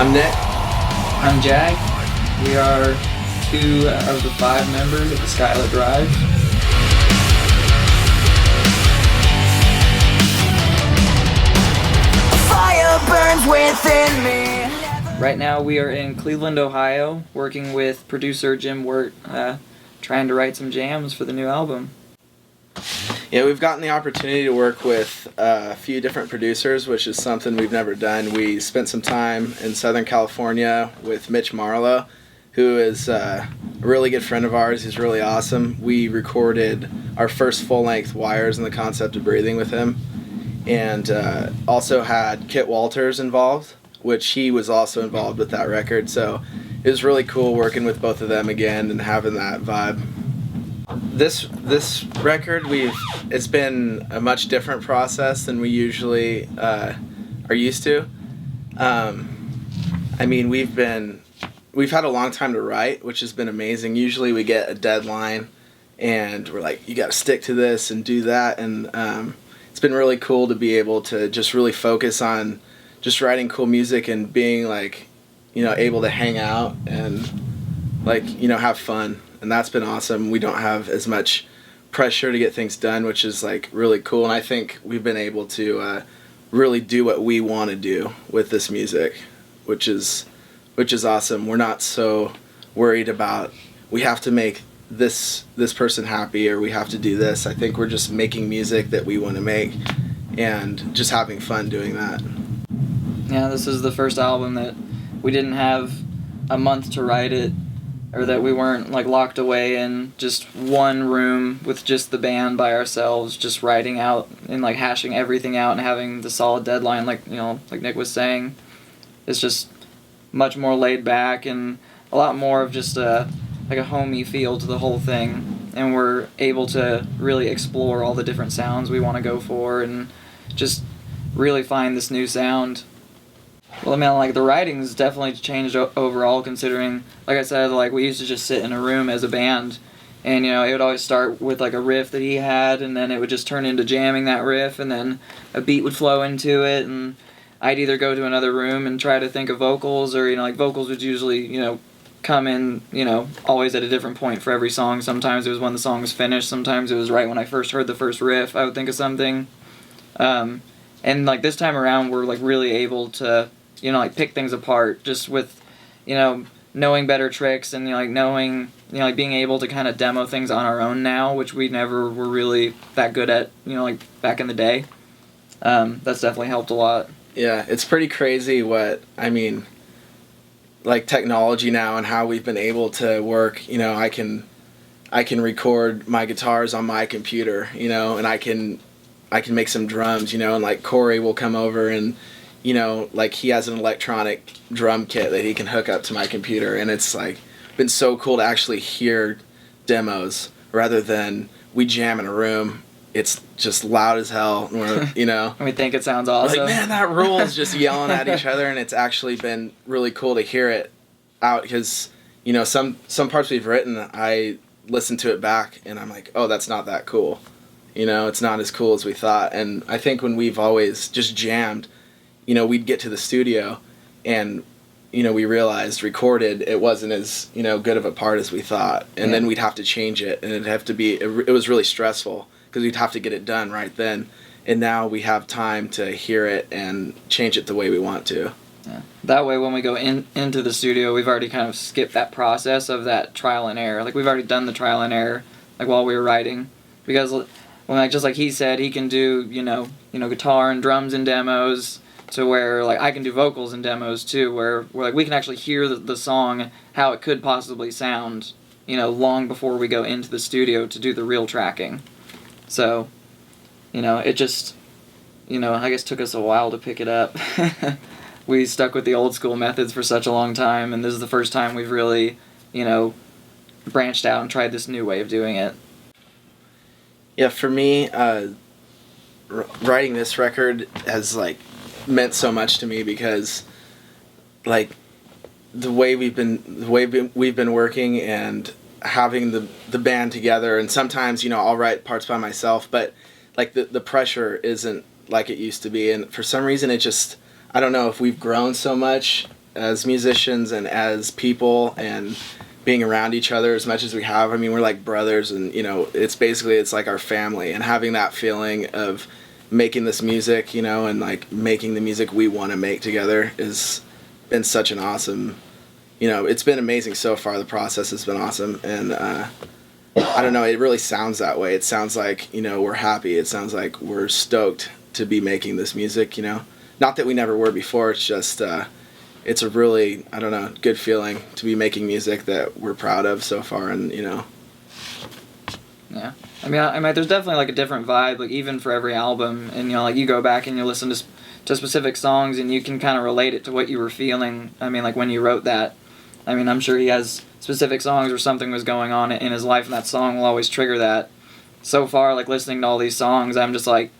I'm Nick. I'm Jack. We are 2 of the 5 members of A Skylit Drive. Fire burns within me. Right now we are in Cleveland, Ohio, working with producer Jim Wirt, trying to write some jams for the new album. Yeah, we've gotten the opportunity to work with a few different producers, which is something we've never done. We spent some time in Southern California with Mitch Marlowe, who is a really good friend of ours. He's really awesome. We recorded our first full-length Wires and the Concept of Breathing with him, and also had Kit Walters involved, which he was also involved with that record. So it was really cool working with both of them again and having that vibe. This record, it's been a much different process than we usually are used to. I mean, we've had a long time to write, which has been amazing. Usually we get a deadline and we're like, you got to stick to this and do that, and it's been really cool to be able to just really focus on just writing cool music and being like, able to hang out and have fun. And that's been awesome. We don't have as much pressure to get things done, which is like really cool. And I think we've been able to really do what we want to do with this music, which is awesome. We're not so worried about we have to make this person happy or we have to do this. I think we're just making music that we want to make and just having fun doing that. Yeah, this is the first album that we didn't have a month to write it, or that we weren't like locked away in just one room with just the band by ourselves, just writing out and like hashing everything out and having the solid deadline, like Nick was saying. It's just much more laid back and a lot more of just a homey feel to the whole thing, and we're able to really explore all the different sounds we want to go for and just really find this new sound. Well, I mean, like, the writing's definitely changed overall, considering, like I said, like, we used to just sit in a room as a band, and, it would always start with, like, a riff that he had, and then it would just turn into jamming that riff, and then a beat would flow into it, and I'd either go to another room and try to think of vocals, or, vocals would usually, come in, always at a different point for every song. Sometimes it was when the song was finished, sometimes it was right when I first heard the first riff, I would think of something. And, like, this time around, we're, like, really able to pick things apart just with, knowing better tricks and, knowing, being able to kind of demo things on our own now, which we never were really that good at, back in the day. That's definitely helped a lot. Yeah, it's pretty crazy technology now and how we've been able to work. I can record my guitars on my computer, and I can make some drums, and like Corey will come over and he has an electronic drum kit that he can hook up to my computer, and it's like been so cool to actually hear demos rather than we jam in a room. It's just loud as hell, And we think it sounds awesome. Like, man, that rules, just yelling at each other, and it's actually been really cool to hear it out because, some parts we've written, I listen to it back, and I'm like, oh, that's not that cool. It's not as cool as we thought. And I think when we've always just jammed, we'd get to the studio and, we realized recorded it wasn't as, good of a part as we thought. And then we'd have to change it, and it was really stressful because we'd have to get it done right then. And now we have time to hear it and change it the way we want to. Yeah. That way when we go into the studio, we've already kind of skipped that process of that trial and error. Like, we've already done the trial and error, like, while we were writing. Because, just like he said, he can do, guitar and drums in demos, to where, like, I can do vocals in demos too, where like we can actually hear the song, how it could possibly sound, long before we go into the studio to do the real tracking. So, it just, I guess took us a while to pick it up. We stuck with the old school methods for such a long time, and this is the first time we've really, branched out and tried this new way of doing it. Yeah, for me, writing this record has, meant so much to me because, the way we've been working and having the band together, and sometimes, I'll write parts by myself, but, the pressure isn't like it used to be, and for some reason it just, I don't know if we've grown so much as musicians and as people, and being around each other as much as we have. I mean, we're like brothers, and it's like our family, and having that feeling of making this music, and like making the music we want to make together has been such an awesome, it's been amazing so far. The process has been awesome, and I don't know, it really sounds that way. It sounds like, we're happy. It sounds like we're stoked to be making this music, Not that we never were before, it's just, it's a really, I don't know, good feeling to be making music that we're proud of so far, and, Yeah. I mean, there's definitely, like, a different vibe, like, even for every album, and, like, you go back and you listen to specific songs, and you can kind of relate it to what you were feeling, I mean, like, when you wrote that. I mean, I'm sure he has specific songs where something was going on in his life, and that song will always trigger that. So far, like, listening to all these songs, I'm just, like,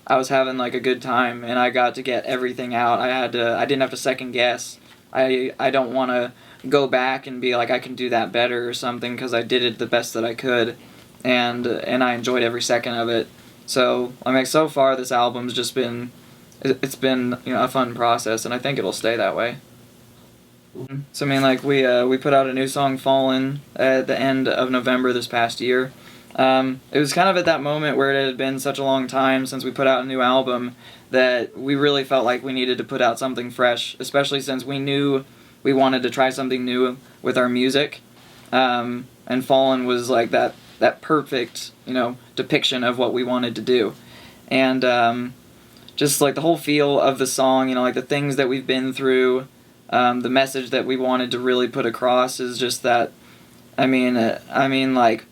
I was having, like, a good time, and I got to get everything out. I didn't have to second guess. I don't want to go back and be like, I can do that better or something, because I did it the best that I could, and I enjoyed every second of it. So, I mean, so far, this album's just been, it's been, a fun process, and I think it'll stay that way. So, I mean, like, we put out a new song, Fallen, at the end of November this past year. It was kind of at that moment where it had been such a long time since we put out a new album that we really felt like we needed to put out something fresh, especially since we knew we wanted to try something new with our music. And Fallen was like that perfect, depiction of what we wanted to do. And just like the whole feel of the song, like the things that we've been through, the message that we wanted to really put across is just that, like,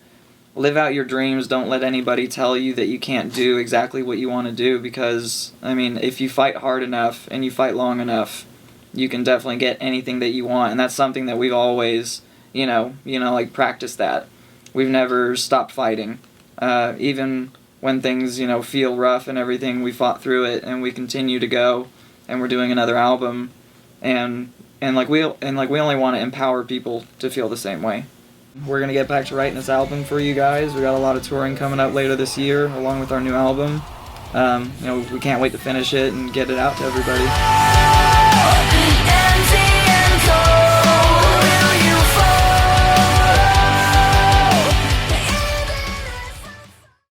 live out your dreams. Don't let anybody tell you that you can't do exactly what you want to do, because, if you fight hard enough and you fight long enough, you can definitely get anything that you want. And that's something that we've always, like, practiced that. We've never stopped fighting. Even when things, feel rough and everything, we fought through it, and we continue to go, and we're doing another album. And we only want to empower people to feel the same way. We're gonna get back to writing this album for you guys. We got a lot of touring coming up later this year, along with our new album. We can't wait to finish it and get it out to everybody.